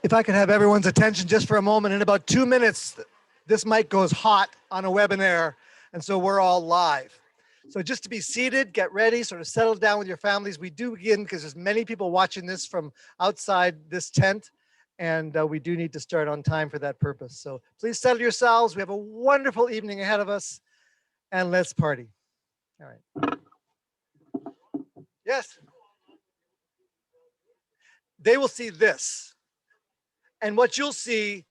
If I could have everyone's attention just for a moment, in about 2 minutes, this mic goes hot on a webinar, and so we're all live. So just to be seated, get ready, sort of settle down with your families. We do begin because there's many people watching this from outside this tent, and we do need to start on time for that purpose. So please settle yourselves. We have a wonderful evening ahead of us, and let's party. All right. Yes. They will see this. And what you'll see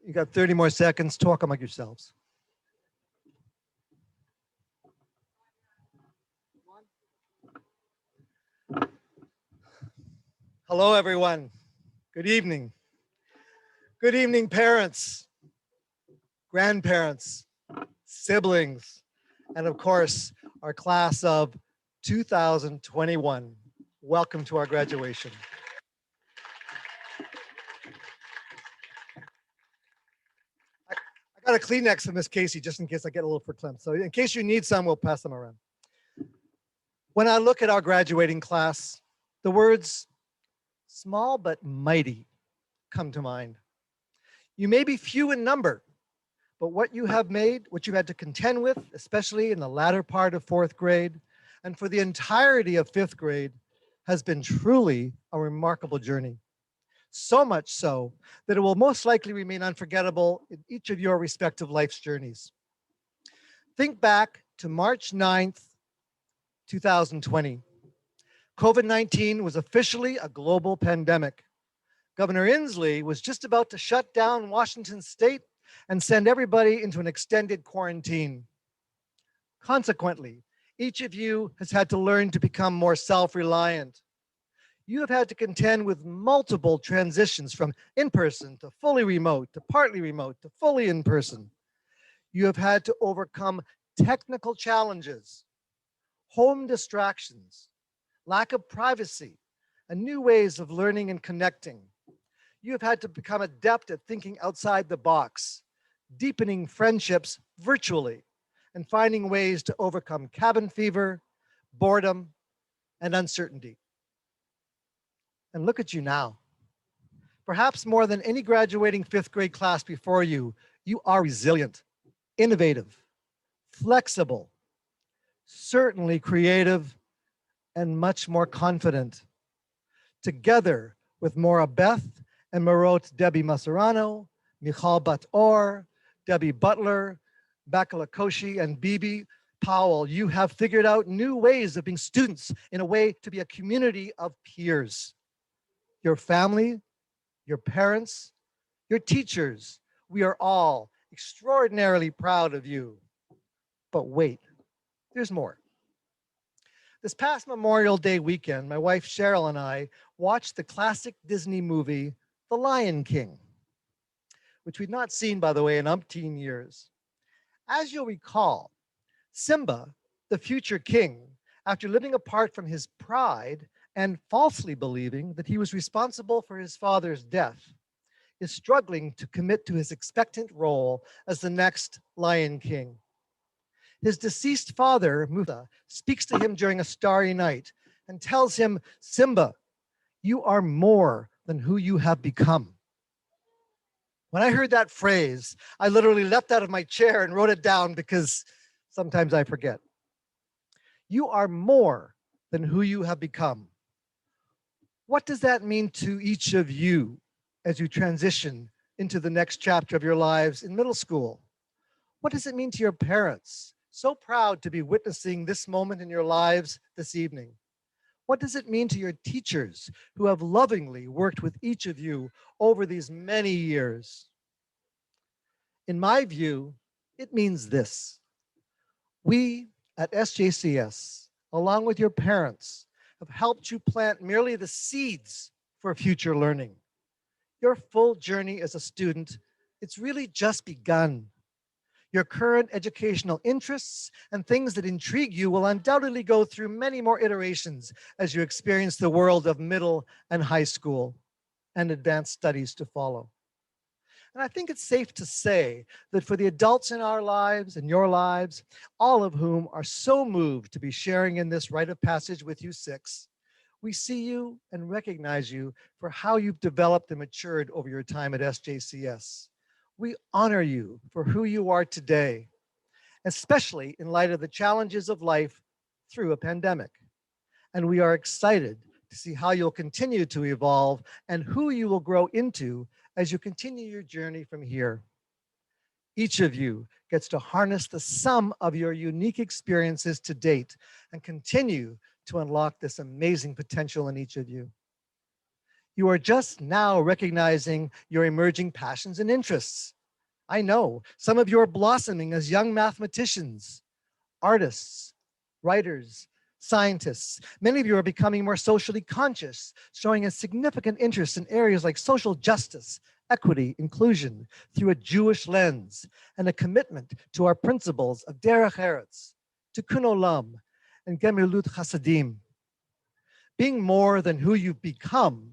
you got 30 more seconds. Talk among yourselves. Hello, everyone. Good evening. Good evening, parents, grandparents, siblings, and of course, our class of 2021. Welcome to our graduation. I got a Kleenex for Miss Casey just in case I get a little verklempt. So in case you need some, we'll pass them around. When I look at our graduating class, the words small but mighty come to mind. You may be few in number, but what you have made, what you had to contend with, especially in the latter part of 4th grade, and for the entirety of 5th grade, has been truly a remarkable journey. So much so that it will most likely remain unforgettable in each of your respective life's journeys. Think back to March 9th, 2020. COVID-19 was officially a global pandemic. Governor Inslee was just about to shut down Washington State and send everybody into an extended quarantine. Consequently, each of you has had to learn to become more self-reliant. You have had to contend with multiple transitions from in-person to fully remote, to partly remote, to fully in-person. You have had to overcome technical challenges, home distractions, lack of privacy, and new ways of learning and connecting. You have had to become adept at thinking outside the box, deepening friendships virtually, and finding ways to overcome cabin fever, boredom, and uncertainty. And look at you now. Perhaps more than any graduating 5th grade class before you, you are resilient, innovative, flexible, certainly creative, and much more confident. Together with Maura Beth and Marot Debbie Maserano, Michal Bat-Or, Debbie Butler, Bakala Koshi, and Bibi Powell, you have figured out new ways of being students in a way to be a community of peers. Your family, your parents, your teachers, we are all extraordinarily proud of you. But wait, there's more. This past Memorial Day weekend, my wife Cheryl and I watched the classic Disney movie, The Lion King, which we'd not seen, by the way, in umpteen years. As you'll recall, Simba, the future king, after living apart from his pride and falsely believing that he was responsible for his father's death, is struggling to commit to his expectant role as the next Lion King. His deceased father, Mufasa, speaks to him during a starry night and tells him, Simba, you are more than who you have become. When I heard that phrase, I literally leapt out of my chair and wrote it down because sometimes I forget. You are more than who you have become. What does that mean to each of you as you transition into the next chapter of your lives in middle school? What does it mean to your parents? So proud to be witnessing this moment in your lives this evening. What does it mean to your teachers who have lovingly worked with each of you over these many years? In my view, it means this. We at SJCS, along with your parents, have helped you plant merely the seeds for future learning. Your full journey as a student, it's really just begun. Your current educational interests and things that intrigue you will undoubtedly go through many more iterations as you experience the world of middle and high school and advanced studies to follow. And I think it's safe to say that for the adults in our lives and your lives, all of whom are so moved to be sharing in this rite of passage with you six, we see you and recognize you for how you've developed and matured over your time at SJCS. We honor you for who you are today, especially in light of the challenges of life through a pandemic. And we are excited to see how you'll continue to evolve and who you will grow into as you continue your journey from here. Each of you gets to harness the sum of your unique experiences to date and continue to unlock this amazing potential in each of you. You are just now recognizing your emerging passions and interests. I know some of you are blossoming as young mathematicians, artists, writers, scientists. Many of you are becoming more socially conscious, showing a significant interest in areas like social justice, equity, inclusion through a Jewish lens, and a commitment to our principles of Derech Eretz, Tikkun Olam, and Gemilut Chasadim. Being more than who you've become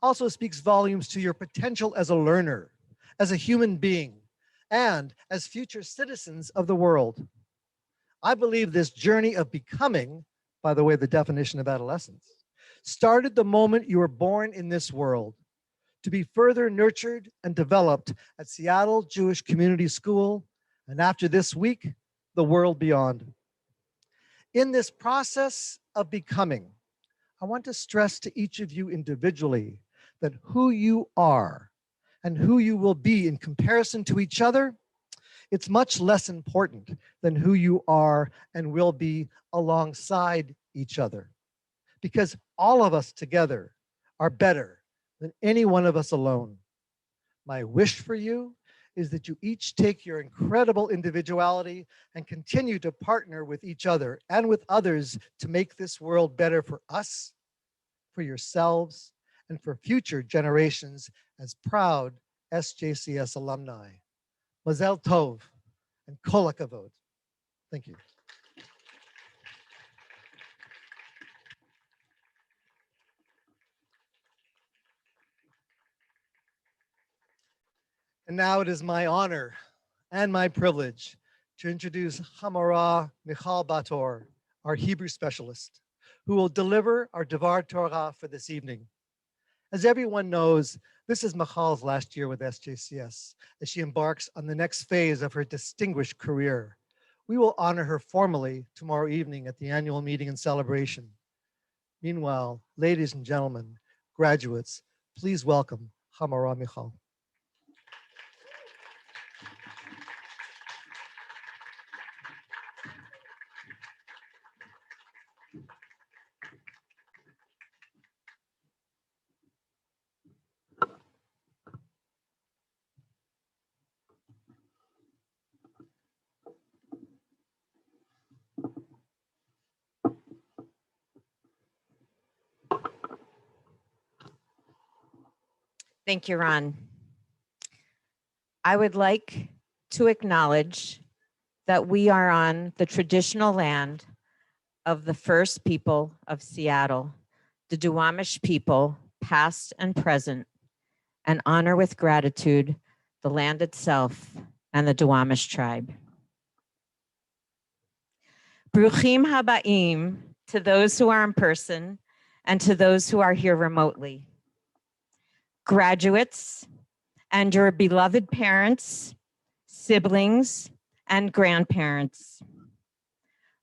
also speaks volumes to your potential as a learner, as a human being, and as future citizens of the world. I believe this journey of becoming, by the way, the definition of adolescence, started the moment you were born in this world, to be further nurtured and developed at Seattle Jewish Community School, and after this week, the world beyond. In this process of becoming, I want to stress to each of you individually that who you are and who you will be in comparison to each other, it's much less important than who you are and will be alongside each other. Because all of us together are better than any one of us alone. My wish for you is that you each take your incredible individuality and continue to partner with each other and with others to make this world better for us, for yourselves, and for future generations as proud SJCS alumni. Mazel Tov and Kol HaKavod. Thank you. And now it is my honor and my privilege to introduce Hamara Michal Bator, our Hebrew specialist, who will deliver our Devar Torah for this evening. As everyone knows, this is Michal's last year with SJCS as she embarks on the next phase of her distinguished career. We will honor her formally tomorrow evening at the annual meeting and celebration. Meanwhile, ladies and gentlemen, graduates, please welcome Hamara Michal. Thank you, Ron. I would like to acknowledge that we are on the traditional land of the first people of Seattle, the Duwamish people, past and present, and honor with gratitude the land itself and the Duwamish tribe. Bruchim habaim to those who are in person and to those who are here remotely. Graduates and your beloved parents, siblings, and grandparents.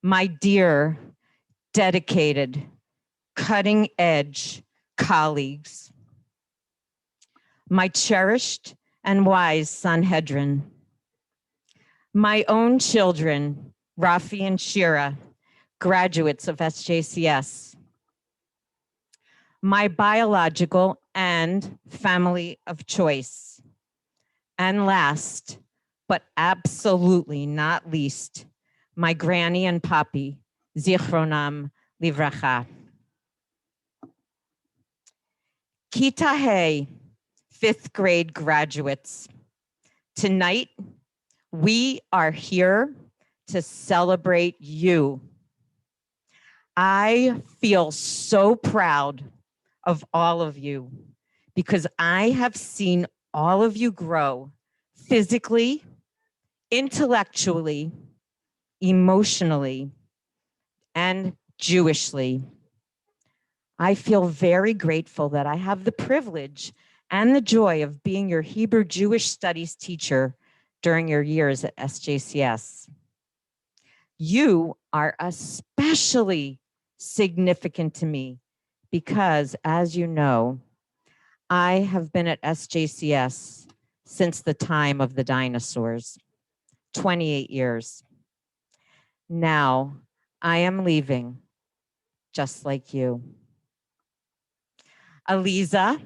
My dear, dedicated, cutting-edge colleagues. My cherished and wise Sanhedrin. My own children, Rafi and Shira, graduates of SJCS. My biological and family of choice. And last, but absolutely not least, my granny and papi, Zichronam Livracha. Kita Hey, 5th grade graduates. Tonight, we are here to celebrate you. I feel so proud of all of you because I have seen all of you grow physically, intellectually, emotionally, and Jewishly. I feel very grateful that I have the privilege and the joy of being your Hebrew Jewish studies teacher during your years at SJCS. You are especially significant to me because, as you know, I have been at SJCS since the time of the dinosaurs, 28 years. Now I am leaving, just like you. Aliza,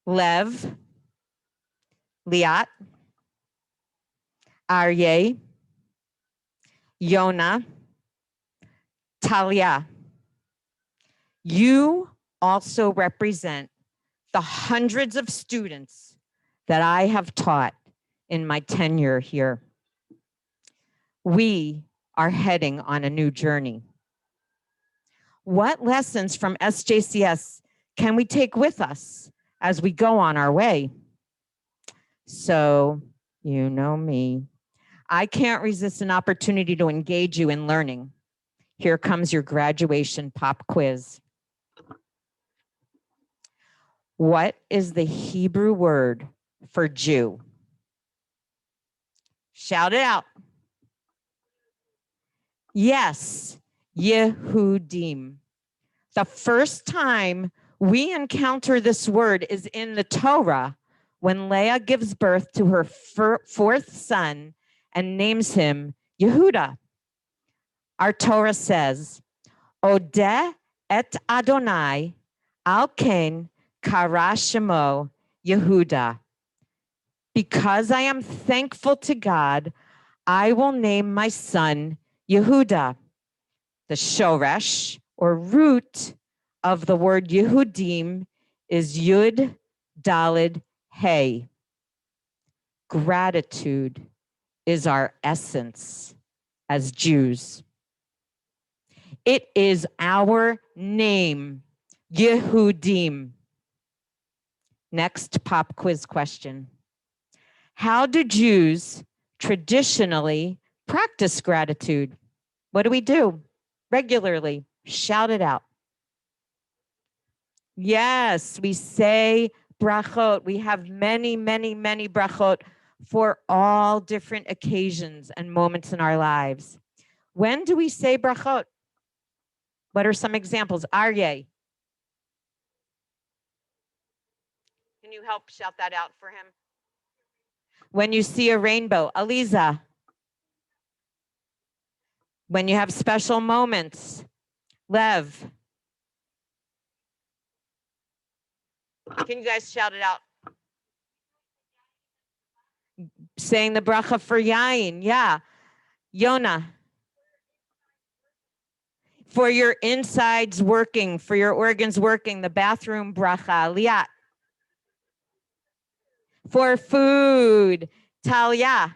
Lev, Liat, Aryeh, Yona, Talia. You also represent the hundreds of students that I have taught in my tenure here. We are heading on a new journey. What lessons from SJCS can we take with us as we go on our way? So, you know me, I can't resist an opportunity to engage you in learning. Here comes your graduation pop quiz. What is the Hebrew word for Jew? Shout it out. Yes, Yehudim. The first time we encounter this word is in the Torah when Leah gives birth to her fourth son and names him Yehuda. Our Torah says, Odeh et Adonai al ken kara shemo Yehuda. Because I am thankful to God, I will name my son Yehuda. The shoresh, or root, of the word Yehudim is Yud Dalid Hey. Gratitude is our essence as Jews. It is our name, Yehudim. Next pop quiz question. How do Jews traditionally practice gratitude? What do we do regularly? Shout it out. Yes, we say brachot. We have many, many, many brachot for all different occasions and moments in our lives. When do we say brachot? What are some examples? Aryeh. Can you help shout that out for him? When you see a rainbow. Aliza. When you have special moments. Lev. Can you guys shout it out? Saying the bracha for yain. Yeah. Yona. For your insides working, for your organs working, the bathroom bracha. Liat. For food. Talia.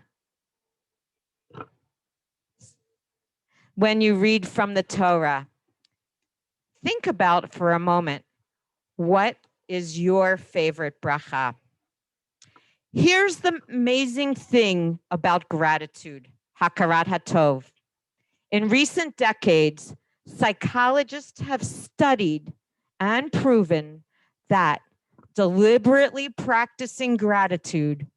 When you read from the Torah, think about for a moment, what is your favorite bracha? Here's the amazing thing about gratitude, hakarat hatov. In recent decades, psychologists have studied and proven that deliberately practicing gratitude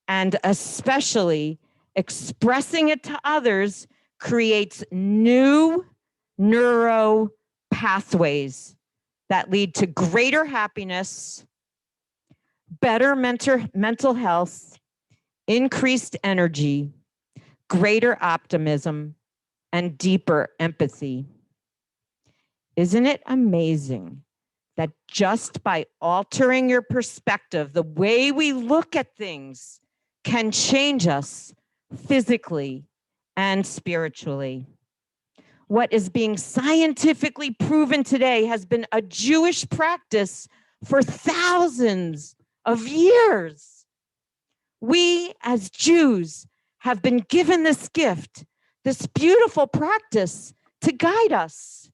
and especially expressing it to others creates new neuro pathways that lead to greater happiness, better mental health, increased energy, greater optimism, and deeper empathy. Isn't it amazing that just by altering your perspective, the way we look at things can change us physically and spiritually? What is being scientifically proven today has been a Jewish practice for thousands of years. We as Jews have been given this gift, this beautiful practice to guide us.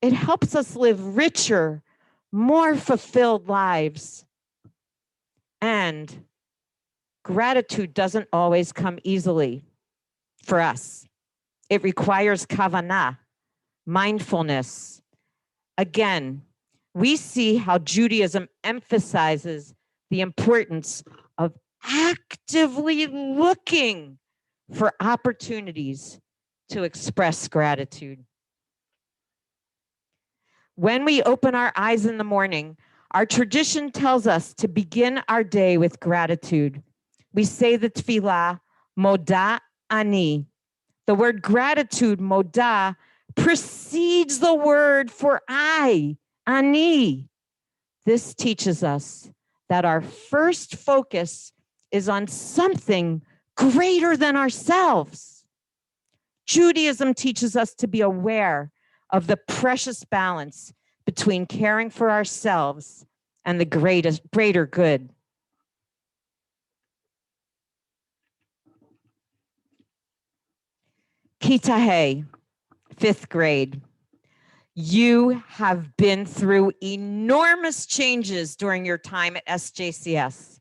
It helps us live richer, more fulfilled lives. And gratitude doesn't always come easily for us. It requires kavanah, mindfulness. Again, we see how Judaism emphasizes the importance of actively looking for opportunities to express gratitude. When we open our eyes in the morning, our tradition tells us to begin our day with gratitude. We say the tefillah, Moda Ani. The word gratitude, Moda, precedes the word for I, Ani. This teaches us that our first focus is on something greater than ourselves. Judaism teaches us to be aware of the precious balance between caring for ourselves and the greater good. Kita Hey, 5th grade. You have been through enormous changes during your time at SJCS.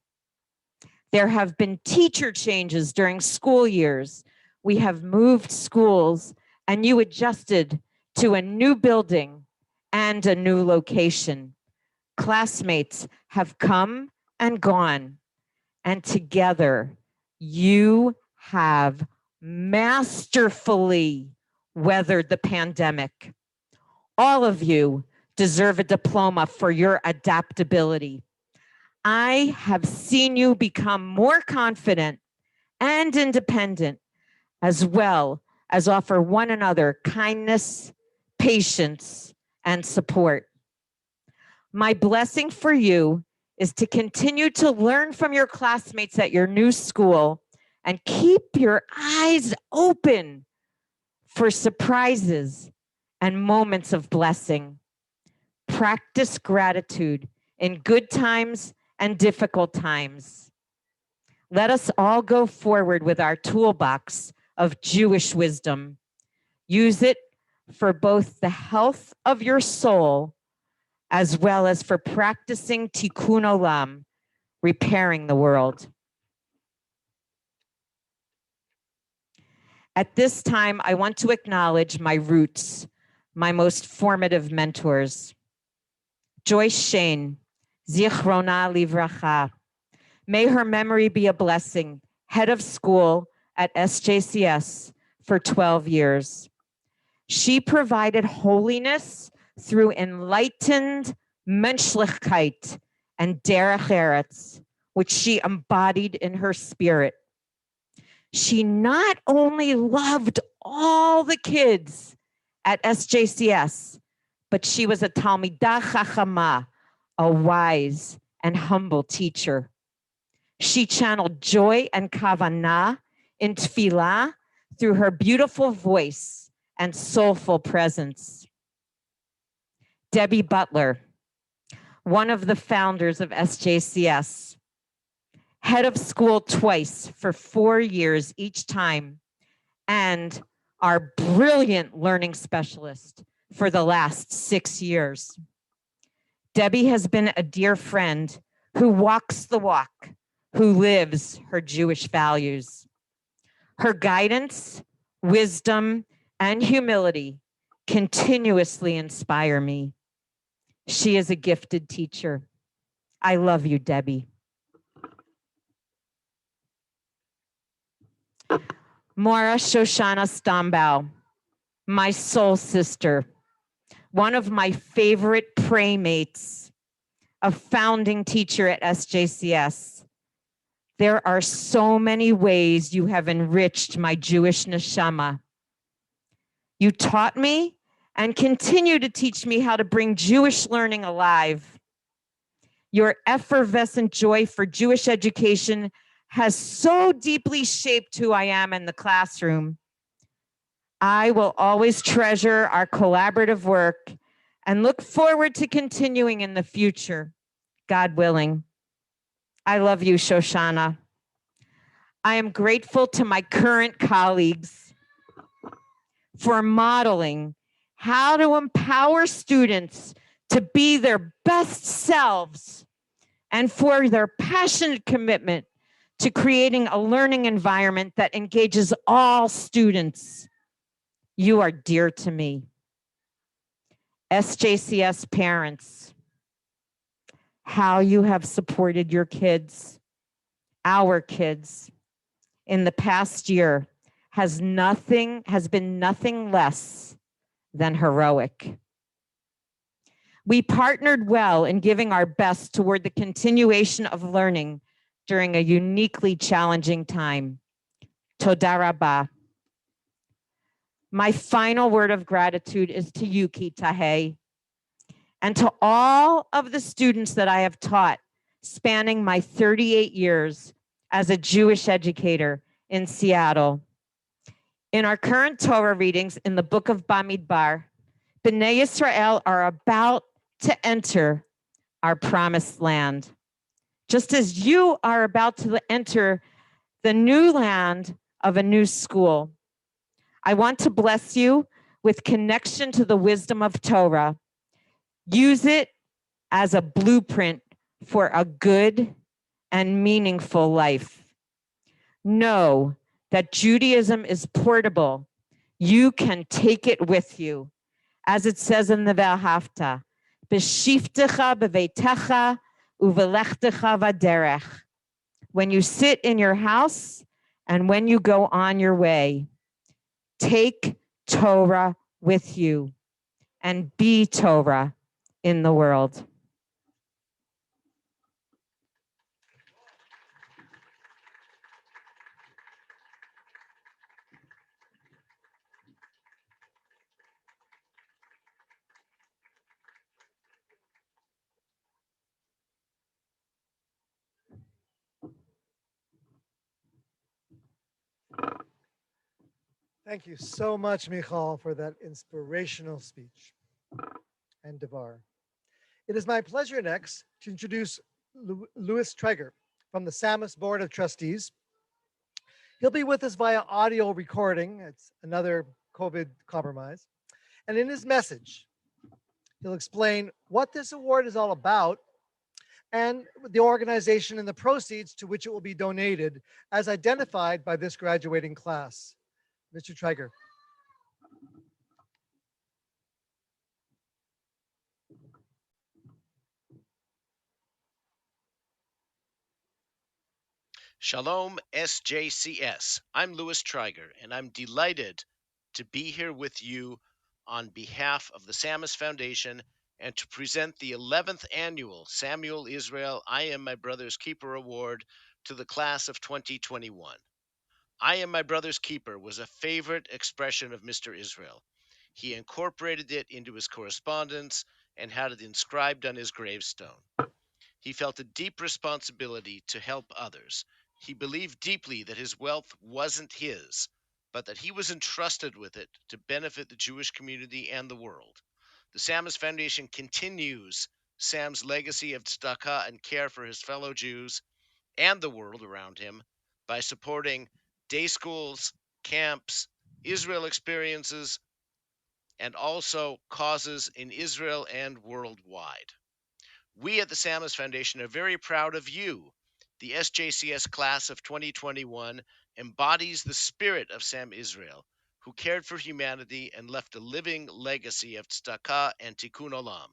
There have been teacher changes during school years. We have moved schools, and you adjusted to a new building and a new location. Classmates have come and gone, and together you have masterfully weathered the pandemic. All of you deserve a diploma for your adaptability. I have seen you become more confident and independent, as well as offer one another kindness, patience, and support. My blessing for you is to continue to learn from your classmates at your new school and keep your eyes open for surprises and moments of blessing. Practice gratitude in good times and difficult times. Let us all go forward with our toolbox of Jewish wisdom. Use it for both the health of your soul as well as for practicing tikkun olam, repairing the world. At this time, I want to acknowledge my roots, my most formative mentors. Joyce Shane, Zichrona Livracha. May her memory be a blessing, head of school at SJCS for 12 years. She provided holiness through enlightened menschlichkeit and derech eretz, which she embodied in her spirit. She not only loved all the kids at SJCS, but she was a Talmidah Chachama, a wise and humble teacher. She channeled joy and kavanah in tefillah through her beautiful voice and soulful presence. Debbie Butler, one of the founders of SJCS, head of school twice for 4 years each time, and our brilliant learning specialist for the last 6 years. Debbie has been a dear friend who walks the walk, who lives her Jewish values. Her guidance, wisdom, and humility continuously inspire me. She is a gifted teacher. I love you, Debbie. Maura Shoshana Stambaugh, my soul sister, one of my favorite playmates, a founding teacher at SJCS. There are so many ways you have enriched my Jewish neshama. You taught me and continue to teach me how to bring Jewish learning alive. Your effervescent joy for Jewish education has so deeply shaped who I am in the classroom. I will always treasure our collaborative work and look forward to continuing in the future, God willing. I love you, Shoshana. I am grateful to my current colleagues for modeling how to empower students to be their best selves and for their passionate commitment to creating a learning environment that engages all students. You are dear to me. SJCS parents, how you have supported your kids, our kids, in the past year has been nothing less than heroic. We partnered well in giving our best toward the continuation of learning during a uniquely challenging time. Toda rabah. My final word of gratitude is to you, Kitahe, and to all of the students that I have taught spanning my 38 years as a Jewish educator in Seattle. In our current Torah readings in the book of Bamidbar, Bnei Israel are about to enter our promised land. Just as you are about to enter the new land of a new school. I want to bless you with connection to the wisdom of Torah. Use it as a blueprint for a good and meaningful life. Know that Judaism is portable. You can take it with you. As it says in the V'ahavta, B'shiftecha b'veitecha uvelechtecha v'derech. When you sit in your house and when you go on your way, take Torah with you and be Torah in the world. Thank you so much, Michal, for that inspirational speech and Devar. It is my pleasure next to introduce Louis Traeger from the SAMUS Board of Trustees. He'll be with us via audio recording. It's another COVID compromise. And in his message, he'll explain what this award is all about and the organization and the proceeds to which it will be donated as identified by this graduating class. Mr. Traeger. Shalom, SJCS. I'm Louis Traeger, and I'm delighted to be here with you on behalf of the SAMUS Foundation and to present the 11th annual Samuel Israel I Am My Brother's Keeper Award to the class of 2021. I Am My Brother's Keeper was a favorite expression of Mr. Israel. He incorporated it into his correspondence and had it inscribed on his gravestone. He felt a deep responsibility to help others. He believed deeply that his wealth wasn't his, but that he was entrusted with it to benefit the Jewish community and the world. The SAMUS Foundation continues Sam's legacy of tzedakah and care for his fellow Jews and the world around him by supporting day schools, camps, Israel experiences, and also causes in Israel and worldwide. We at the SAMUS Foundation are very proud of you. The SJCS class of 2021 embodies the spirit of Sam Israel, who cared for humanity and left a living legacy of tzedakah and tikkun olam.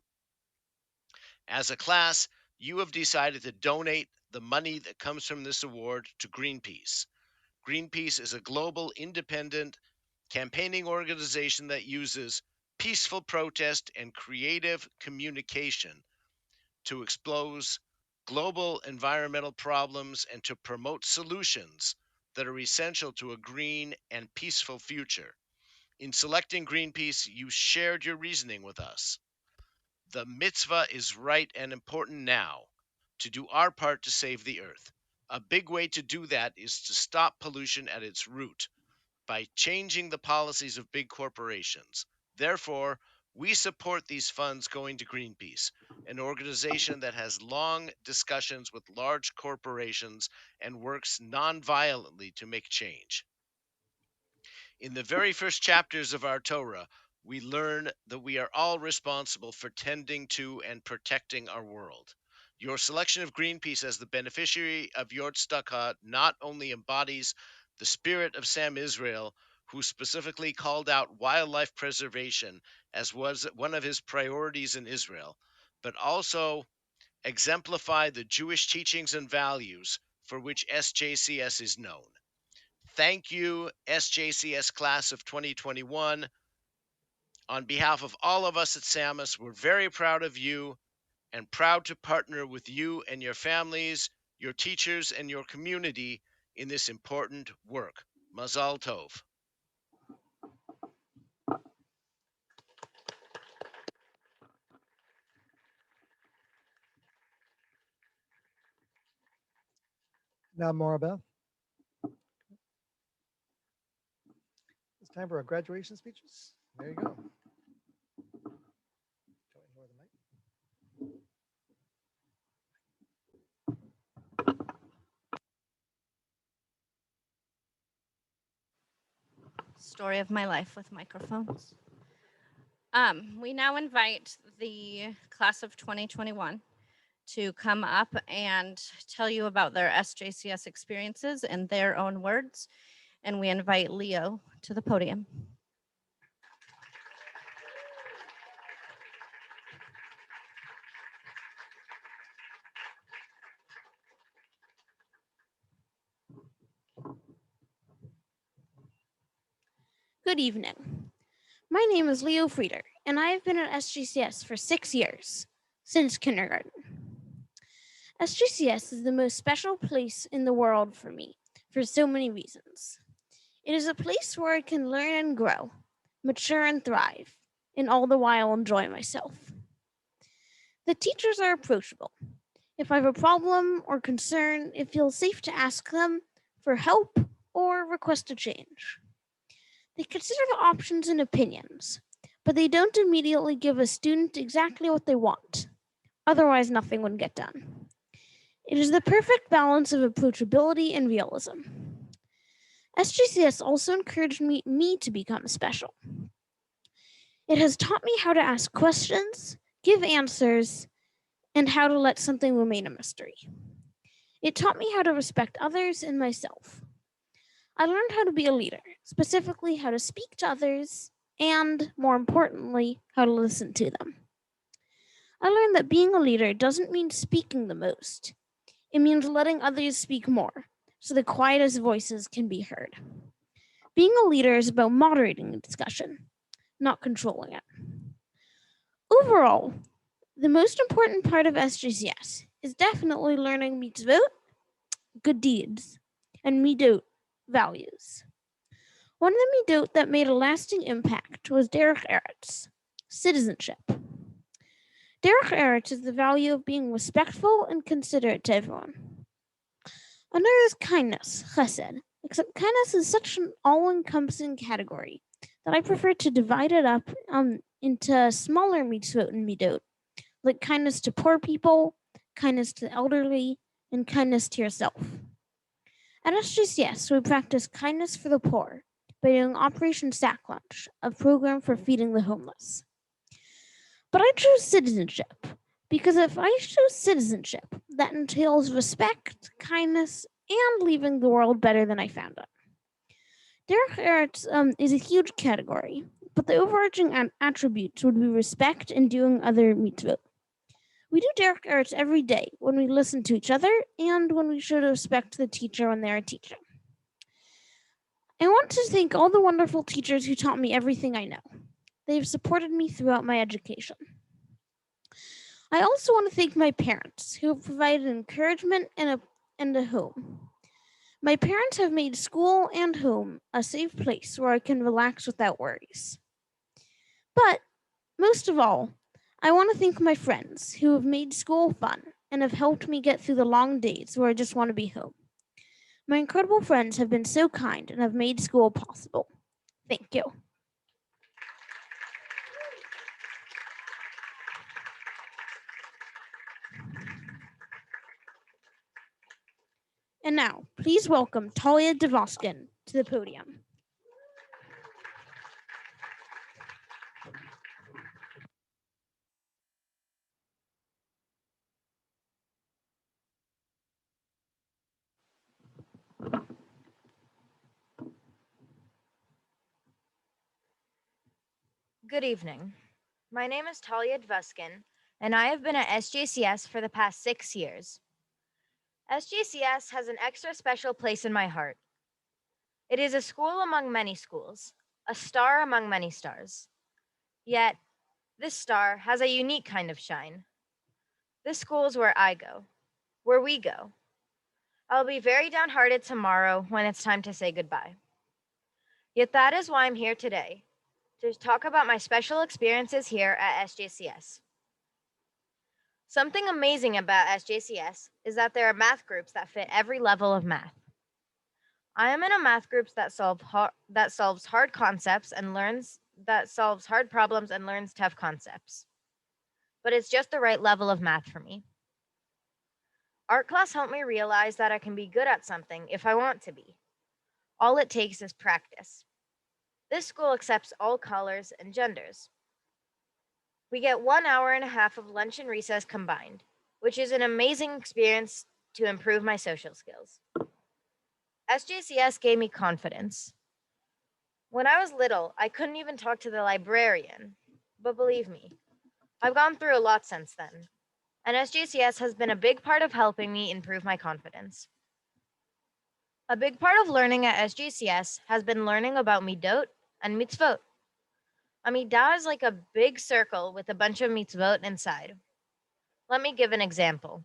As a class, you have decided to donate the money that comes from this award to Greenpeace. Greenpeace is a global independent campaigning organization that uses peaceful protest and creative communication to expose global environmental problems and to promote solutions that are essential to a green and peaceful future. In selecting Greenpeace, you shared your reasoning with us. The mitzvah is right and important now to do our part to save the earth. A big way to do that is to stop pollution at its root by changing the policies of big corporations. Therefore, we support these funds going to Greenpeace, an organization that has long discussions with large corporations and works nonviolently to make change. In the very first chapters of our Torah, we learn that we are all responsible for tending to and protecting our world. Your selection of Greenpeace as the beneficiary of your tzedakah not only embodies the spirit of Sam Israel, who specifically called out wildlife preservation as was one of his priorities in Israel, but also exemplify the Jewish teachings and values for which SJCS is known. Thank you, SJCS class of 2021. On behalf of all of us at SAMUS, we're very proud of you and proud to partner with you and your families, your teachers, and your community in this important work. Mazal Tov. Now, Maribel. It's time for our graduation speeches. There you go. Don't ignore the mic. Story of my life with microphones. We now invite the class of 2021 to come up and tell you about their SJCS experiences in their own words. And we invite Leo to the podium. Good evening. My name is Leo Frieder, and I have been at SJCS for 6 years, since kindergarten. SJCS is the most special place in the world for me, for so many reasons. It is a place where I can learn and grow, mature and thrive, and all the while enjoy myself. The teachers are approachable. If I have a problem or concern, it feels safe to ask them for help or request a change. They consider the options and opinions, but they don't immediately give a student exactly what they want. Otherwise, nothing would get done. It is the perfect balance of approachability and realism. SJCS also encouraged me to become special. It has taught me how to ask questions, give answers, and how to let something remain a mystery. It taught me how to respect others and myself. I learned how to be a leader, specifically how to speak to others, and more importantly, how to listen to them. I learned that being a leader doesn't mean speaking the most. It means letting others speak more, so the quietest voices can be heard. Being a leader is about moderating the discussion, not controlling it. Overall, the most important part of SJCS is definitely learning mitzvot, good deeds, and midot, values. One of the midot that made a lasting impact was derech eretz, citizenship. Derech eretz is the value of being respectful and considerate to everyone. Another is kindness, chesed, except kindness is such an all-encompassing category that I prefer to divide it up into smaller mitzvot and midot, like kindness to poor people, kindness to the elderly, and kindness to yourself. At SJCS, we practice kindness for the poor by doing Operation Sack Lunch, a program for feeding the homeless. But I chose citizenship because if I choose citizenship, that entails respect, kindness, and leaving the world better than I found it. Derech eretz is a huge category, but the overarching attributes would be respect and doing other mitzvot. We do derech eretz every day when we listen to each other and when we should respect the teacher when they are teaching. I want to thank all the wonderful teachers who taught me everything I know. They've supported me throughout my education. I also want to thank my parents who have provided encouragement and a home. My parents have made school and home a safe place where I can relax without worries. But most of all, I want to thank my friends who have made school fun and have helped me get through the long days where I just want to be home. My incredible friends have been so kind and have made school possible. Thank you. And now, please welcome Talia Devoskin to the podium. Good evening. My name is Talia Dvuskin, and I have been at SJCS for the past 6 years. SJCS has an extra special place in my heart. It is a school among many schools, a star among many stars. Yet, this star has a unique kind of shine. This school is where I go, where we go. I'll be very downhearted tomorrow when it's time to say goodbye. Yet that is why I'm here today, to talk about my special experiences here at SJCS. Something amazing about SJCS is that there are math groups that fit every level of math. I am in a math group that solves hard concepts and solves hard problems and learns tough concepts. But it's just the right level of math for me. Art class helped me realize that I can be good at something if I want to be. All it takes is practice. This school accepts all colors and genders. We get 1 hour and a half of lunch and recess combined, which is an amazing experience to improve my social skills. SJCS gave me confidence. When I was little, I couldn't even talk to the librarian. But believe me, I've gone through a lot since then. And SJCS has been a big part of helping me improve my confidence. A big part of learning at SJCS has been learning about midot and mitzvot. A midah is like a big circle with a bunch of mitzvot inside. Let me give an example.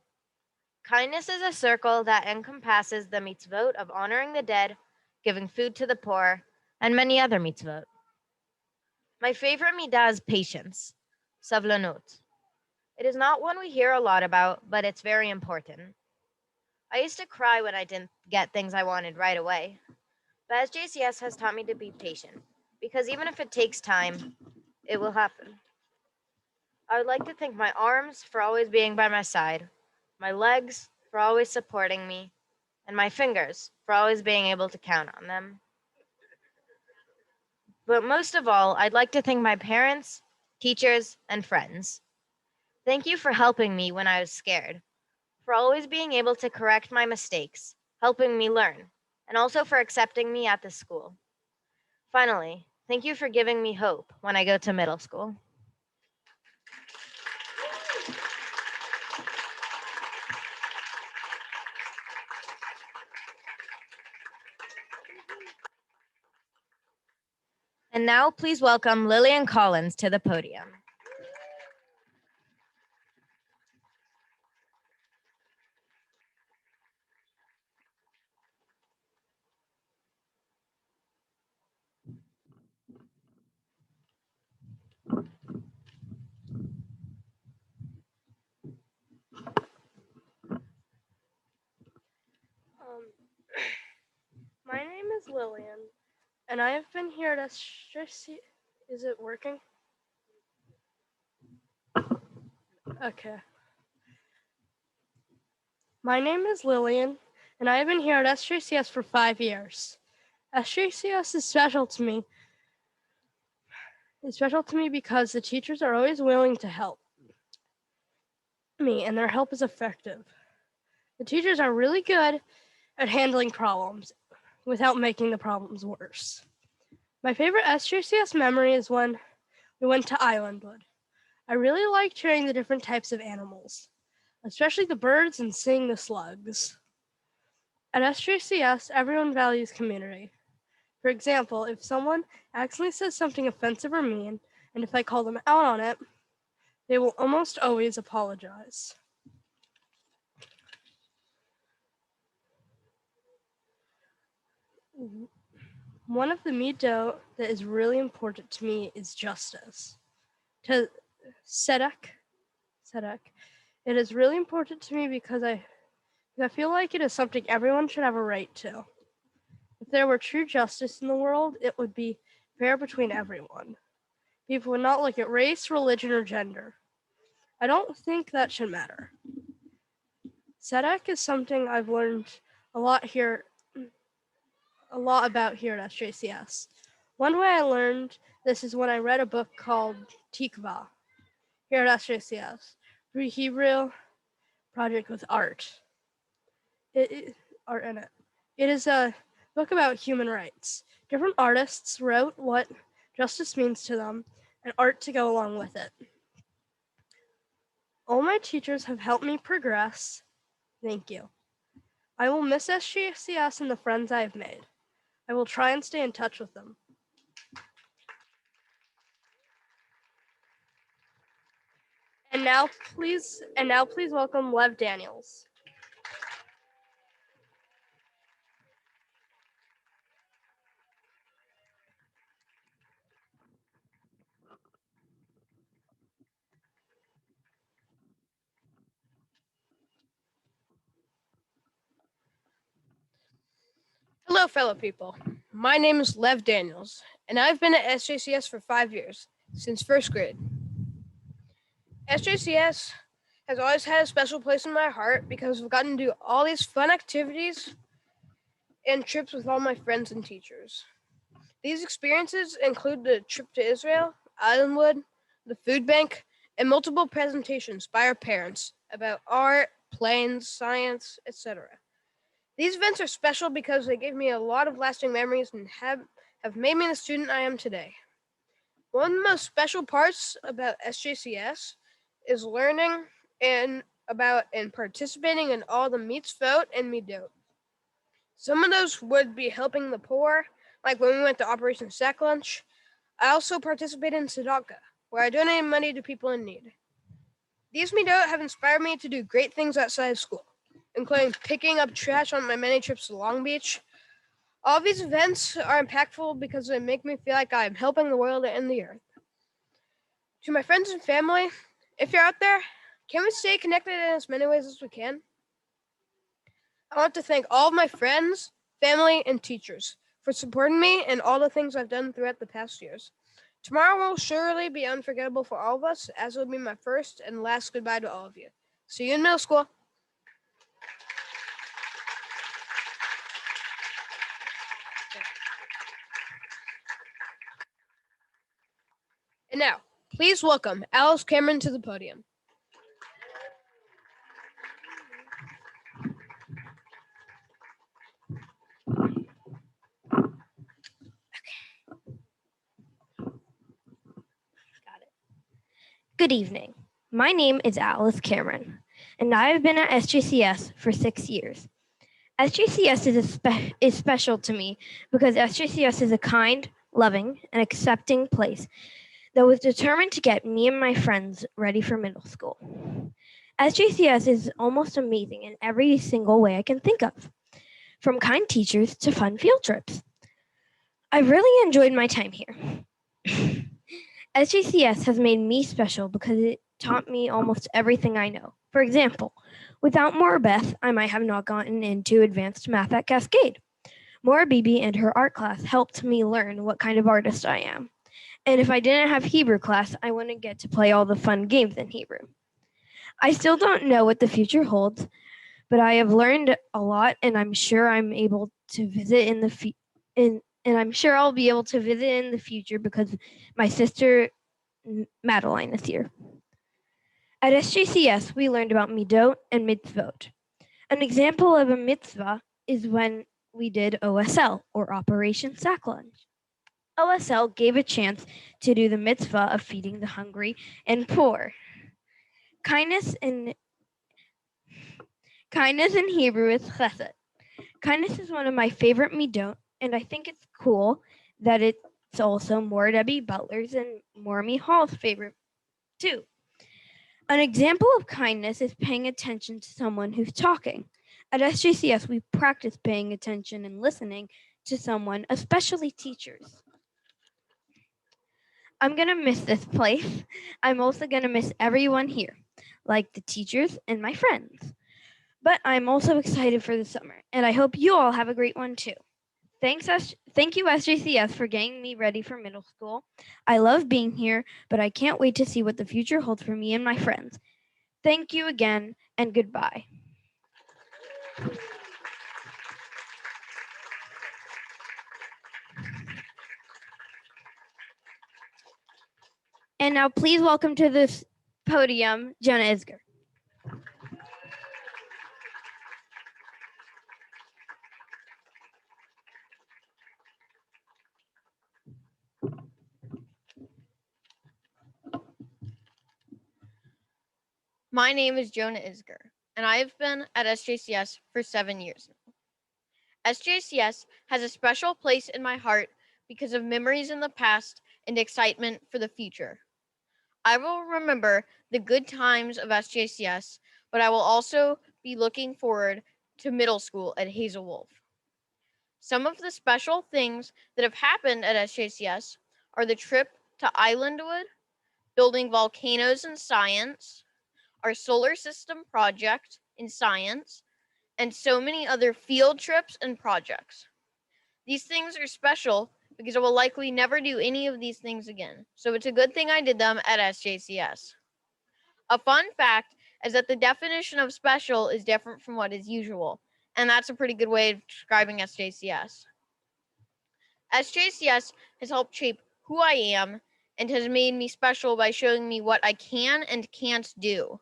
Kindness is a circle that encompasses the mitzvot of honoring the dead, giving food to the poor, and many other mitzvot. My favorite midah is patience, savlanut. It is not one we hear a lot about, but it's very important. I used to cry when I didn't get things I wanted right away. But SJCS has taught me to be patient, because even if it takes time, it will happen. I would like to thank my arms for always being by my side, my legs for always supporting me, and my fingers for always being able to count on them. But most of all, I'd like to thank my parents, teachers, and friends. Thank you for helping me when I was scared, for always being able to correct my mistakes, helping me learn, and also for accepting me at this school. Finally, thank you for giving me hope when I go to middle school. And now please welcome Lillian Collins to the podium. My name is Lillian, and I have been here at SJC. Is it working? Okay. My name is Lillian, and I have been here at SJCS for 5 years. SJCS is special to me. It's special to me because the teachers are always willing to help me, and their help is effective. The teachers are really good at handling problems without making the problems worse. My favorite SJCS memory is when we went to Islandwood. I really liked hearing the different types of animals, especially the birds and seeing the slugs. At SJCS, everyone values community. For example, if someone accidentally says something offensive or mean, and if I call them out on it, They will almost always apologize. One of the midot that is really important to me is justice. To Sedek, it is really important to me because I feel like it is something everyone should have a right to. If there were true justice in the world, it would be fair between everyone. People would not look at race, religion, or gender. I don't think that should matter. Sedek is something I've learned a lot about here at SJCS. One way I learned this is when I read a book called Tikva here at SJCS, Free Hebrew Project with Art. Art in it. It is a book about human rights. Different artists wrote what justice means to them and art to go along with it. All my teachers have helped me progress. Thank you. I will miss SJCS and the friends I have made. I will try and stay in touch with them. And now please welcome Lev Daniels. Hello, fellow people. My name is Lev Daniels, and I've been at SJCS for 5 years, since first grade. SJCS has always had a special place in my heart because I've gotten to do all these fun activities and trips with all my friends and teachers. These experiences include the trip to Israel, Islandwood, the food bank, and multiple presentations by our parents about art, planes, science, etc. These events are special because they gave me a lot of lasting memories and have made me the student I am today. One of the most special parts about SJCS is learning and participating in all the mitzvot and midot. Some of those would be helping the poor, like when we went to Operation Sack Lunch. I also participated in Tzedakah, where I donated money to people in need. These midot have inspired me to do great things outside of school, including picking up trash on my many trips to Long Beach. All these events are impactful because they make me feel like I am helping the world and the earth. To my friends and family, if you're out there, can we stay connected in as many ways as we can? I want to thank all of my friends, family, and teachers for supporting me and all the things I've done throughout the past years. Tomorrow will surely be unforgettable for all of us, as it will be my first and last goodbye to all of you. See you in middle school. And now, please welcome Alice Cameron to the podium. Good evening. My name is Alice Cameron, and I have been at SJCS for 6 years. SJCS is special to me because SJCS is a kind, loving, and accepting place that was determined to get me and my friends ready for middle school. SJCS is almost amazing in every single way I can think of, from kind teachers to fun field trips. I really enjoyed my time here. SJCS has made me special because it taught me almost everything I know. For example, without Maura Beth, I might have not gotten into advanced math at Cascade. Maura Beebe and her art class helped me learn what kind of artist I am. And if I didn't have Hebrew class, I wouldn't get to play all the fun games in Hebrew. I still don't know what the future holds, but I have learned a lot, and I'm sure I'm able to visit and I'm sure I'll be able to visit in the future because my sister Madeline is here. At SJCS, we learned about midot and mitzvot. An example of a mitzvah is when we did OSL, or Operation Sack Lunch. OSL gave a chance to do the mitzvah of feeding the hungry and poor. Kindness in Hebrew is chesed. Kindness is one of my favorite midot, and I think it's cool that it's also Maura Debbie Butler's and Maura Hall's favorite too. An example of kindness is paying attention to someone who's talking. At SJCS, we practice paying attention and listening to someone, especially teachers. I'm going to miss this place. I'm also going to miss everyone here, like the teachers and my friends. But I'm also excited for the summer, and I hope you all have a great one too. Thank you, SJCS, for getting me ready for middle school. I love being here, but I can't wait to see what the future holds for me and my friends. Thank you again, and goodbye. And now please welcome to this podium, Jonah Isger. My name is Jonah Isger, and I have been at SJCS for 7 years now. SJCS has a special place in my heart because of memories in the past and excitement for the future. I will remember the good times of SJCS, but I will also be looking forward to middle school at Hazel Wolf. Some of the special things that have happened at SJCS are the trip to Islandwood, building volcanoes in science, our solar system project in science, and so many other field trips and projects. These things are special because I will likely never do any of these things again, so it's a good thing I did them at SJCS. A fun fact is that the definition of special is different from what is usual, and that's a pretty good way of describing SJCS. SJCS has helped shape who I am and has made me special by showing me what I can and can't do.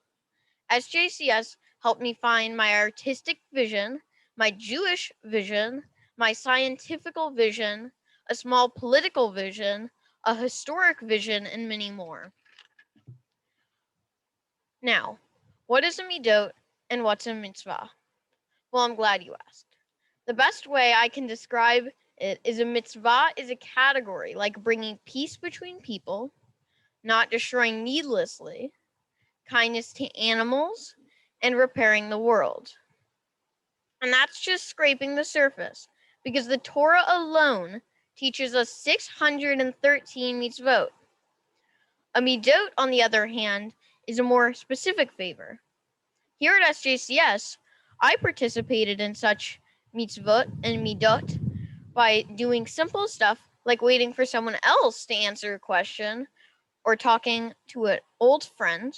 SJCS helped me find my artistic vision, my Jewish vision, my scientific vision, a small political vision, a historic vision, and many more. Now, what is a midot and what's a mitzvah? Well, I'm glad you asked. The best way I can describe it is a mitzvah is a category like bringing peace between people, not destroying needlessly, kindness to animals, and repairing the world. And that's just scraping the surface, because the Torah alone teaches us 613 mitzvot. A midot, on the other hand, is a more specific favor. Here at SJCS, I participated in such mitzvot and midot by doing simple stuff like waiting for someone else to answer a question or talking to an old friend.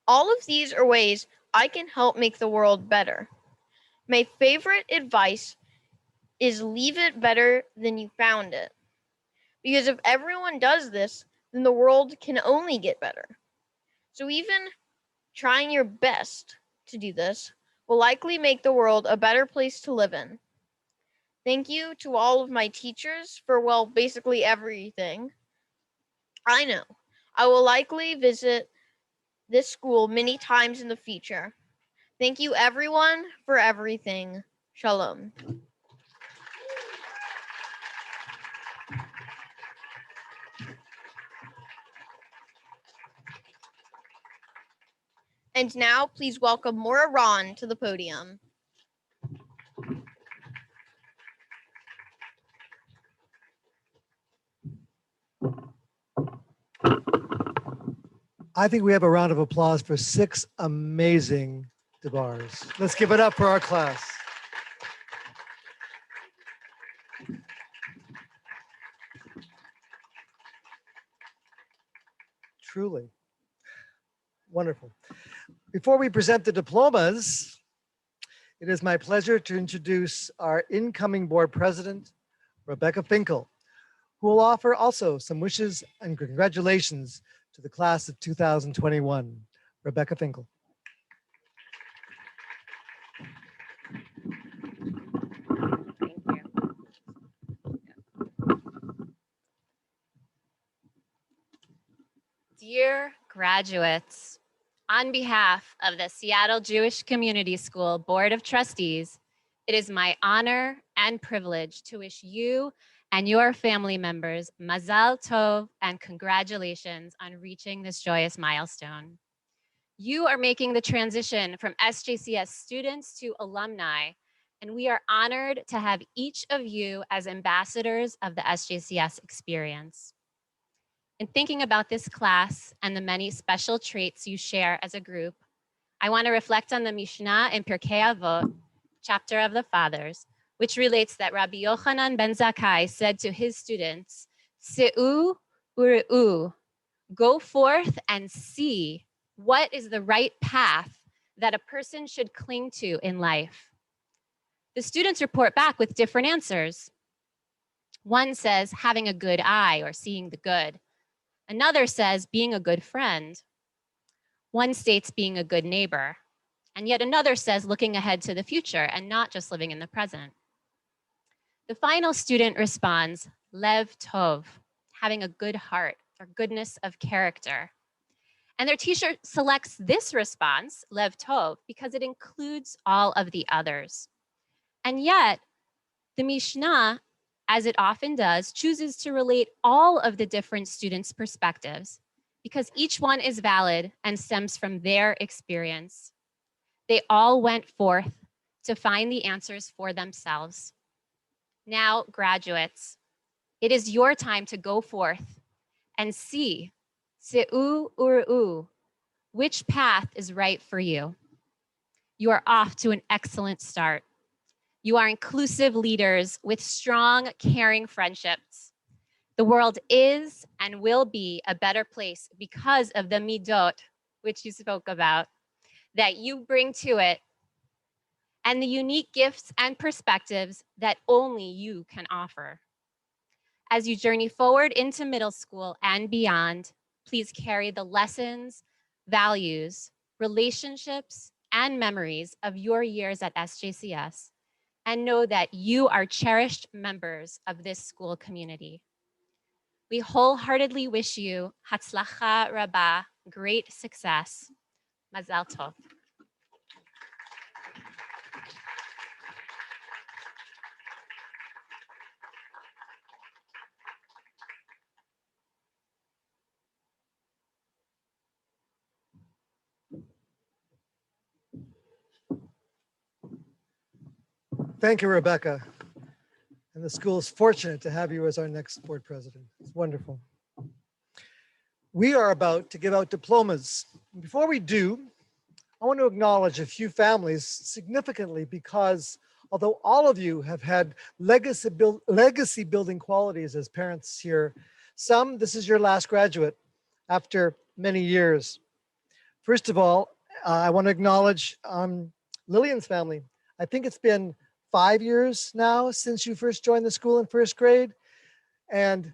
All of these are ways I can help make the world better. My favorite advice is leave it better than you found it. Because if everyone does this, then the world can only get better. So even trying your best to do this will likely make the world a better place to live in. Thank you to all of my teachers for, well, basically everything. I know I will likely visit this school many times in the future. Thank you, everyone, for everything. Shalom. And now, please welcome Maura Ron to the podium. I think we have a round of applause for 6 amazing DeBars. Let's give it up for our class. Truly wonderful. Before we present the diplomas, it is my pleasure to introduce our incoming board president, Rebecca Finkel, who will offer also some wishes and congratulations to the class of 2021. Rebecca Finkel. Thank you. Dear graduates, on behalf of the Seattle Jewish Community School Board of Trustees, it is my honor and privilege to wish you and your family members Mazal Tov and congratulations on reaching this joyous milestone. You are making the transition from SJCS students to alumni, and we are honored to have each of you as ambassadors of the SJCS experience. In thinking about this class and the many special traits you share as a group, I want to reflect on the Mishnah in Pirkei Avot, chapter of the Fathers, which relates that Rabbi Yochanan ben Zakkai said to his students, Se'u ure'u, go forth and see what is the right path that a person should cling to in life. The students report back with different answers. One says having a good eye or seeing the good. Another says being a good friend. One states being a good neighbor. And yet another says looking ahead to the future and not just living in the present. The final student responds, Lev Tov, having a good heart or goodness of character. And their teacher selects this response, Lev Tov, because it includes all of the others. And yet, the Mishnah, as it often does, chooses to relate all of the different students' perspectives because each one is valid and stems from their experience. They all went forth to find the answers for themselves. Now, graduates, it is your time to go forth and see, Se'u Uru'u, which path is right for you. You are off to an excellent start. You are inclusive leaders with strong, caring friendships. The world is and will be a better place because of the midot, which you spoke about, that you bring to it, and the unique gifts and perspectives that only you can offer. As you journey forward into middle school and beyond, please carry the lessons, values, relationships, and memories of your years at SJCS, and know that you are cherished members of this school community. We wholeheartedly wish you Hatzlacha Rabbah, great success. Mazal Tov. Thank you, Rebecca. And the school is fortunate to have you as our next board president. It's wonderful. We are about to give out diplomas. Before we do, I want to acknowledge a few families significantly because although all of you have had legacy building qualities as parents here, some, this is your last graduate after many years. First of all, I want to acknowledge Lillian's family. I think it's been 5 years now since you first joined the school in first grade. And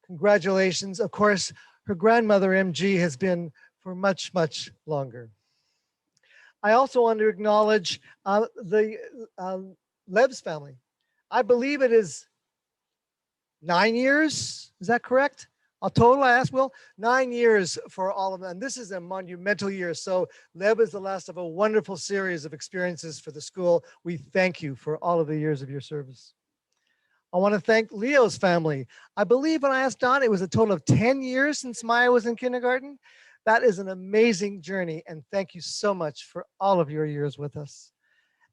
congratulations. Of course, her grandmother, MG, has been for much, much longer. I also want to acknowledge the Lev's family. I believe it is 9 years. Is that correct? A total, I asked Will, 9 years for all of them. And this is a monumental year. So Lev is the last of a wonderful series of experiences for the school. We thank you for all of the years of your service. I want to thank Leo's family. I believe when I asked Don, it was a total of 10 years since Maya was in kindergarten. That is an amazing journey. And thank you so much for all of your years with us.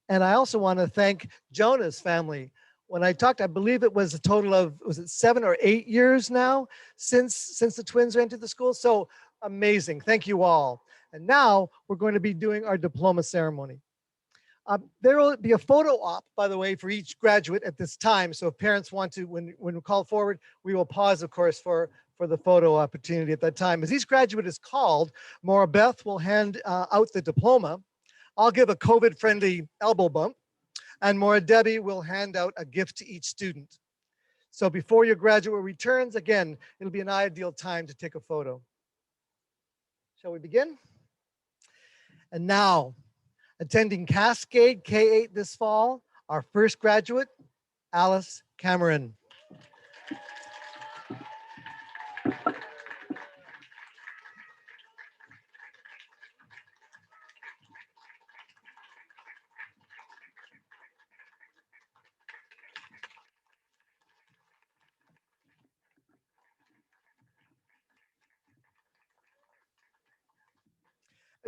And I also want to thank Jonah's family. When I talked, I believe it was a total of, was it 7 or 8 years now since the twins entered the school? So amazing. Thank you all. And now we're going to be doing our diploma ceremony. There will be a photo op, by the way, for each graduate at this time. So if parents want to, when we call forward, we will pause, of course, for the photo opportunity at that time. As each graduate is called, Maura Beth will hand out the diploma. I'll give a COVID-friendly elbow bump, and Maura Debbie will hand out a gift to each student. So before your graduate returns, again, it'll be an ideal time to take a photo. Shall we begin? And now, attending Cascade K-8 this fall, our first graduate, Alice Cameron.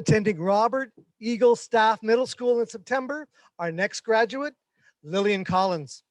Attending Robert Eagle Staff Middle School in September, our next graduate, Lillian Collins.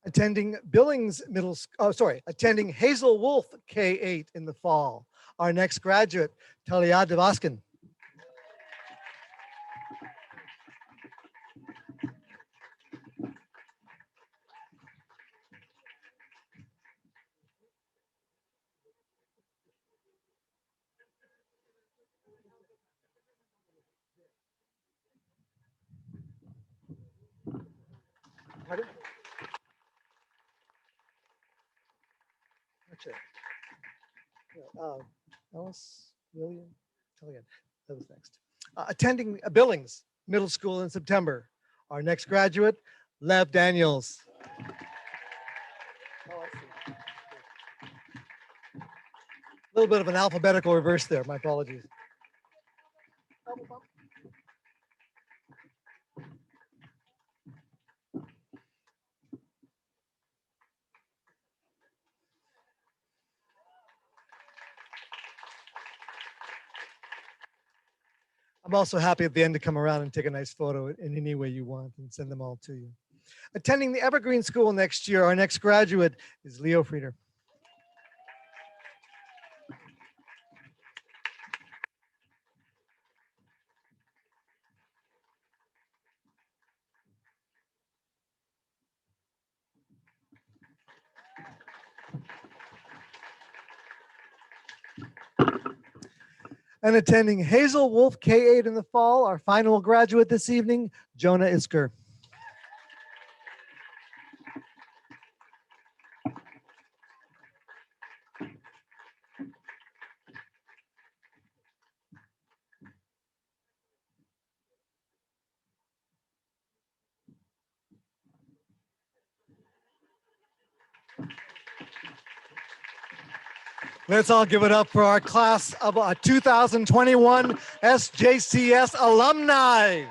Attending attending Hazel Wolf K-8 in the fall, our next graduate, Talia Devaskin. Pardon? Not sure. Alice, William, Talia, that was next. Attending Billings Middle School in September, our next graduate, Lev Daniels. Oh, I see. A little bit of an alphabetical reverse there. My apologies. I'm also happy at the end to come around and take a nice photo in any way you want and send them all to you. Attending the Evergreen School next year, our next graduate is Leo Frieder. And attending Hazel Wolf K-8 in the fall, our final graduate this evening, Jonah Isker. Let's all give it up for our class of 2021 SJCS alumni.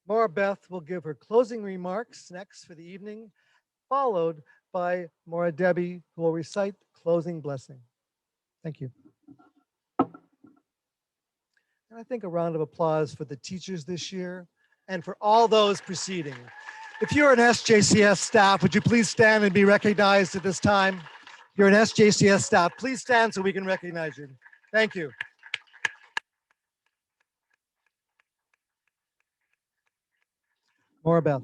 Maura Beth will give her closing remarks next for the evening, followed by Maura Debbie, who will recite closing blessing. Thank you. And I think a round of applause for the teachers this year and for all those preceding. If you're an SJCS staff, would you please stand and be recognized at this time? If you're an SJCS staff, please stand so we can recognize you. Thank you. Maura Beth.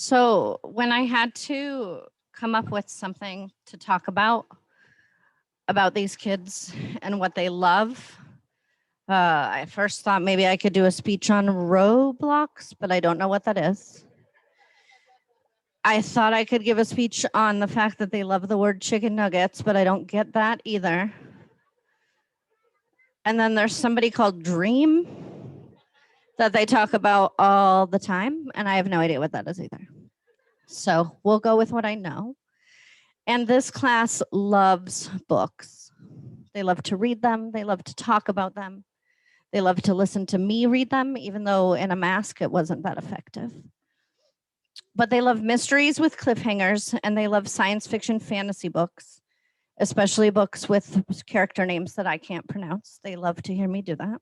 So when I had to come up with something to talk about these kids and what they love, I first thought maybe I could do a speech on Roblox, but I don't know what that is. I thought I could give a speech on the fact that they love the word chicken nuggets, but I don't get that either. And then there's somebody called Dream that they talk about all the time, and I have no idea what that is either. So we'll go with what I know. And this class loves books. They love to read them. They love to talk about them. They love to listen to me read them, even though in a mask it wasn't that effective. But they love mysteries with cliffhangers, and they love science fiction fantasy books, especially books with character names that I can't pronounce. They love to hear me do that.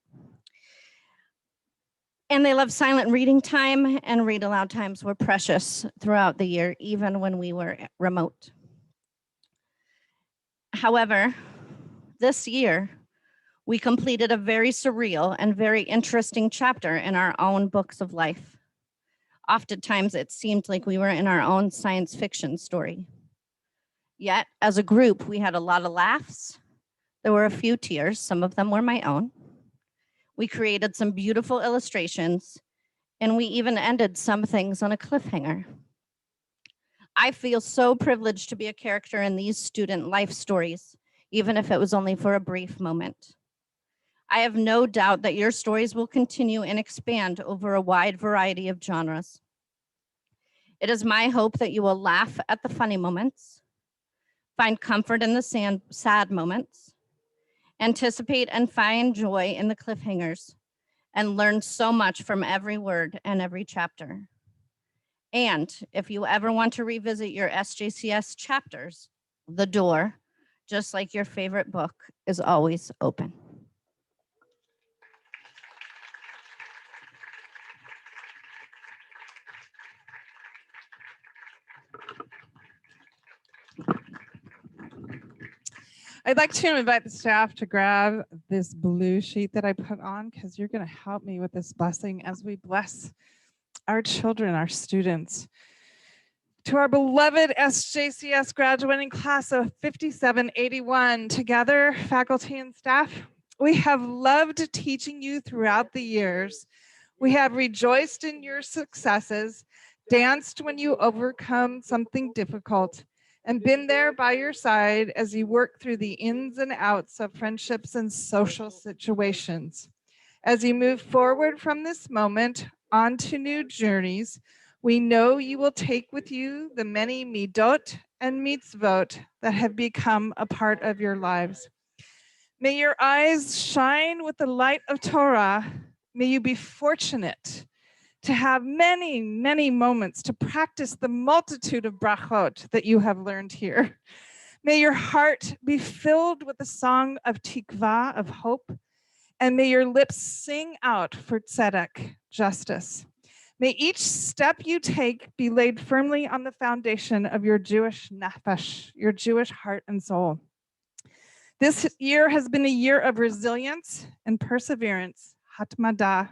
And they love silent reading time, and read aloud times were precious throughout the year, even when we were remote. However, this year, we completed a very surreal and very interesting chapter in our own books of life. Oftentimes, it seemed like we were in our own science fiction story. Yet, as a group, we had a lot of laughs. There were a few tears, some of them were my own. We created some beautiful illustrations, and we even ended some things on a cliffhanger. I feel so privileged to be a character in these student life stories, even if it was only for a brief moment. I have no doubt that your stories will continue and expand over a wide variety of genres. It is my hope that you will laugh at the funny moments, find comfort in the sad moments, anticipate and find joy in the cliffhangers, and learn so much from every word and every chapter. And if you ever want to revisit your SJCS chapters, the door, just like your favorite book, is always open. I'd like to invite the staff to grab this blue sheet that I put on, because you're going to help me with this blessing as we bless our children, our students. To our beloved SJCS graduating class of 5781, together, faculty and staff, we have loved teaching you throughout the years. We have rejoiced in your successes, danced when you overcome something difficult, and been there by your side as you work through the ins and outs of friendships and social situations. As you move forward from this moment onto new journeys, we know you will take with you the many midot and mitzvot that have become a part of your lives. May your eyes shine with the light of Torah. May you be fortunate to have many, many moments to practice the multitude of brachot that you have learned here. May your heart be filled with the song of tikva, of hope, and may your lips sing out for tzedek, justice. May each step you take be laid firmly on the foundation of your Jewish nefesh, your Jewish heart and soul. This year has been a year of resilience and perseverance, hatmada.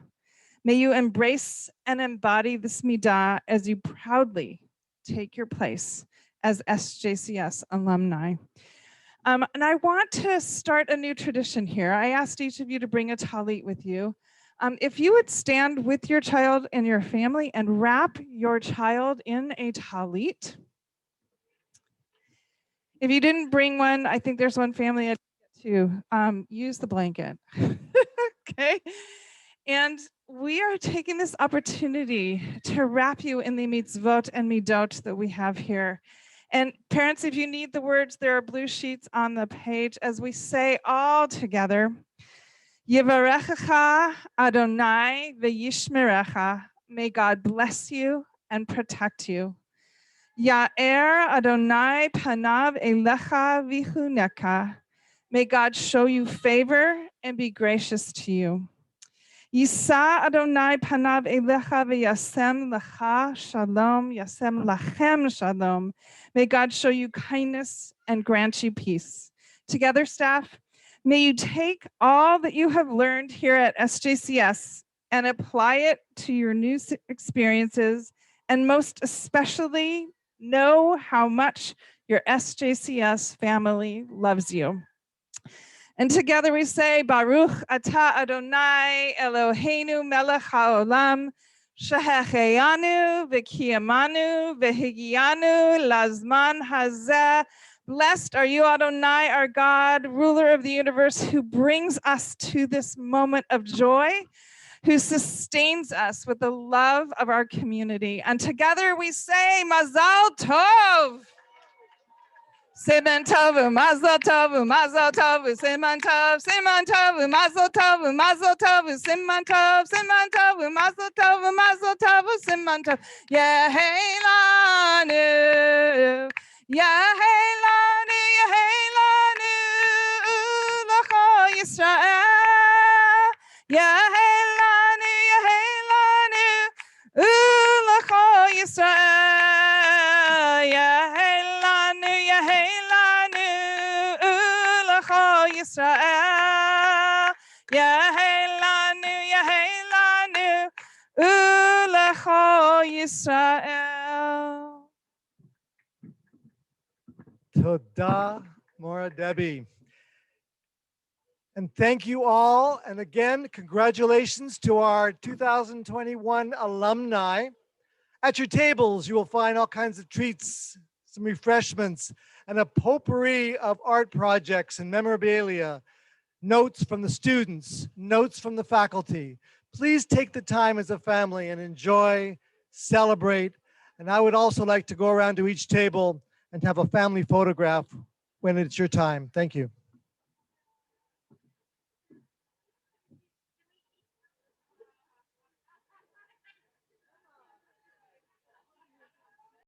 May you embrace and embody this midah as you proudly take your place as SJCS alumni. And I want to start a new tradition here. I asked each of you to bring a talit with you. If you would stand with your child and your family and wrap your child in a talit. If you didn't bring one, I think there's one family that to use the blanket. Okay. And we are taking this opportunity to wrap you in the mitzvot and midot that we have here. And parents, if you need the words, there are blue sheets on the page as we say all together, Yivarechecha Adonai v'yishmerecha. May God bless you and protect you. Ya'er Adonai panav elecha v'chuneka. May God show you favor and be gracious to you. Yisa Adonai panav elecha v'yasem lecha shalom, yasem lachem shalom. May God show you kindness and grant you peace. Together, staff, may you take all that you have learned here at SJCS and apply it to your new experiences, and most especially know how much your SJCS family loves you. And together we say, Baruch atah Adonai Eloheinu melech haolam, shehecheyanu v'kiyamanu v'higianu lazman hazeh. Blessed are you, Adonai, our God, ruler of the universe, who brings us to this moment of joy, who sustains us with the love of our community. And together we say, Mazal Tov. Siman tov, mazel tov, mazel tov, siman tov, mazel tov, mazel tov, siman tov, mazel tov, mazel tov, siman tov. Yeheilanu, yeheilanu, yeheilanu, l'cho Yisrael. Yeheilanu, yeheilanu, l'cho Yisrael. Yeheilanu, yeheilanu, l'cho Yisrael. Yeheilanu, yeheilanu, l'cho Yisrael. Toda, Mora Debbie. And thank you all. And again, congratulations to our 2021 alumni. At your tables, you will find all kinds of treats, some refreshments, and a potpourri of art projects and memorabilia, notes from the students, notes from the faculty. Please take the time as a family and enjoy, celebrate. And I would also like to go around to each table and have a family photograph when it's your time. Thank you.